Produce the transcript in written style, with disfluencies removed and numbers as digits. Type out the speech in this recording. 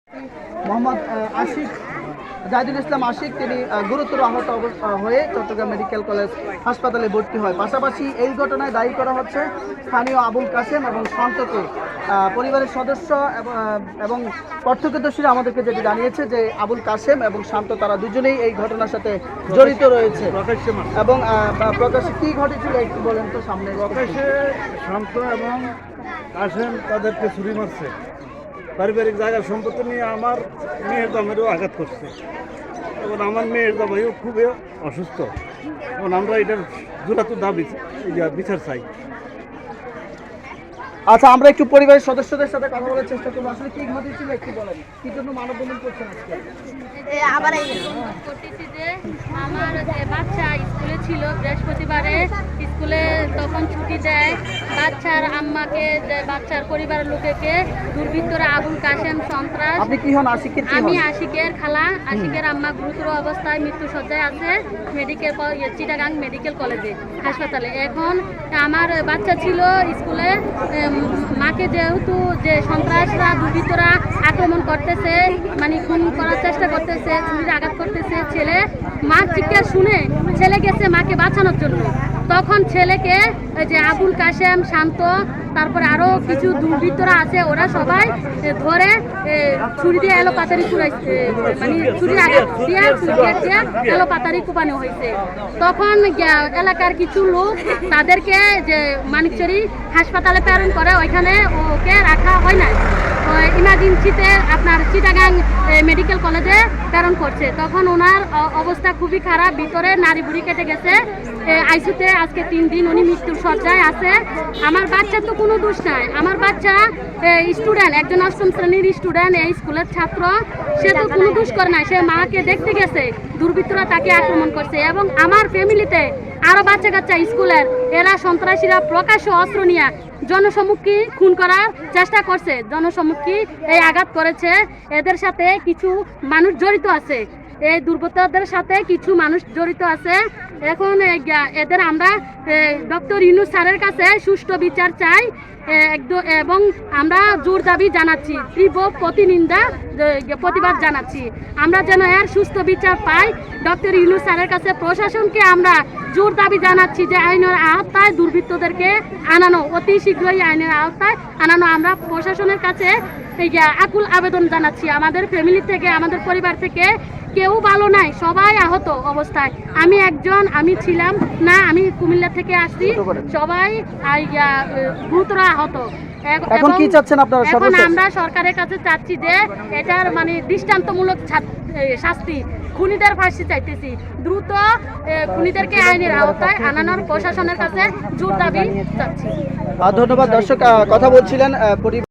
মোহাম্মদ আশিক জাহিদুল ইসলাম আশিক তিনি গুরুতর আহত হয়ে চট্টগ্রাম মেডিকেল কলেজ হাসপাতালে ভর্তি হয়। পাশাপাশি এই ঘটনায় দায়ী করা হচ্ছে স্থানীয় আবুল কাসেম এবং শান্তকে। পরিবারের সদস্য এবং প্রত্যক্ষদর্শীরা আমাদেরকে যেটি জানিয়েছে যে আবুল কাসেম এবং শান্ত তারা দুজনেই এই ঘটনার সাথে জড়িত রয়েছে। এবং প্রকাশ্যে কি ঘটেছিল একটু বলেন তো সামনে। প্রকাশ্যে শান্ত এবং কাসেম তাদেরকে ছুরি মারছে, পারিবারিক জায়গার সম্পত্তি নিয়ে আমার মেয়ের দামেরও আঘাত করছে। এবং আমার মেয়ের দামেও খুবই অসুস্থ এবং আমরা এটার জোরাতো দাবি বিচার চাই। আচ্ছা, আমরা একটু পরিবারের সদস্যদের সাথে কথা বলার চেষ্টা করবো। আসলে কি ঘটেছিল একটু বলেন, কি জন্য মানববন্ধন করছেন আজকে? আমার যে বাচ্চা স্কুলে ছিল, বৃহস্পতিবারে স্কুলে তখন ছুটি দেয়, বাচ্চার আম্মাকে বাচ্চার পরিবারের লোকেকে দুর্বৃত্তরা আবুল কাসেম সন্ত্রাস। আপনি কি হন? আশিকের কি হন? আমি আশিকের খালা। আশিকের আম্মা গুরুতর অবস্থায় মৃত্যু সজ্জায় আছে চিটাগাং মেডিকেল কলেজে হাসপাতালে। এখন আমার বাচ্চা ছিল স্কুলে, মাকে যেহেতু যে সন্ত্রাসরা দুর্বৃত্তরা আক্রমণ করতেছে, মানে খুন করার চেষ্টা করতেছে, ছুরির আঘাত করতেছে, ছেলে মা চিৎকার শুনে ছেলে গেছে মাকে বাঁচানোর জন্য। তখন ছেলেকে যে আবুল কাসেম, শান্ত, তারপরে আরও কিছু দুর্বৃত্তরা আছে, ওরা সবাই ধরে ছুরি দিয়ে এলো পাতারি কুড়াইছে, মানে ছুরির আঘাত দিয়ে এলো পাতারি কুপানো হয়েছে। তখন এলাকার কিছু লোক তাদেরকে যে মানিকচুরি হাসপাতালে প্রেরণ করে, ওইখানে ওকে রাখা হয় না, ইমার্জেন্সিতে আপনার চিটাগাং মেডিকেল কলেজে প্রেরণ করছে। তখন ওনার অবস্থা খুবই খারাপ, ভিতরে নাড়ি বুড়ি কেটে গেছে, আইসিইউতে আজকে 3 দিন উনি মৃত্যুর শয্যায় আছে। আমার বাচ্চার তো কোনো দোষ নাই, আমার বাচ্চা স্টুডেন্ট, একজন 8ম শ্রেণীর স্টুডেন্ট, এই স্কুলের ছাত্র, সে তো কোনো দোষ করে নাই, সে মাকে দেখতে গেছে, দুর্বৃত্তরা তাকে আক্রমণ করছে। এবং আমার ফ্যামিলিতে আরও বাচ্চা কাচ্চা স্কুলের, এরা সন্ত্রাসীরা প্রকাশ্য অস্ত্র নিয়ে জনসম্মুখী খুন করার চেষ্টা করছে, জনসম্মুখী এই আঘাত করেছে। এদের সাথে কিছু মানুষ জড়িত আছে, এই দুর্বৃত্তদের সাথে কিছু মানুষ জড়িত আছে। এখন এদের আমরা ডক্টর ইউনূস স্যারের কাছে সুষ্ঠু বিচার চাই এবং আমরা জোর দাবি জানাচ্ছি, তীব্র প্রতিবাদ জানাচ্ছি। আমরা যেন এর সুস্থ বিচার পাই, ডক্টর ইউনূস স্যারের কাছে প্রশাসনকে আমরা জোর দাবি জানাচ্ছি যে আইনের আওতায় দুর্বৃত্তদেরকে আনানো, অতি শীঘ্রই আইনের আওতায় আনানো। আমরা প্রশাসনের কাছে আকুল আবেদন জানাচ্ছি। আমাদের ফ্যামিলি থেকে, আমাদের পরিবার থেকে কেউ ভালো নাই, সবাই আহত অবস্থায়। আমি ছিলাম না, আমি কুমিল্লা থেকে আসছি, সবাই গুরুতর আহত। এখন কি চাচ্ছেন আপনারা? এখন আমরা সরকারের কাছে চাচ্ছি যে এটার মানে দৃষ্টান্তমূলক শাস্তি, খুনিদের ফাঁসি চাইতেছি, দ্রুত খুনিদেরকে আইনের আওতায় আনানোর প্রশাসনের কাছে জোর দাবি চাচ্ছি। ধন্যবাদ। দর্শক কথা বলছিলেন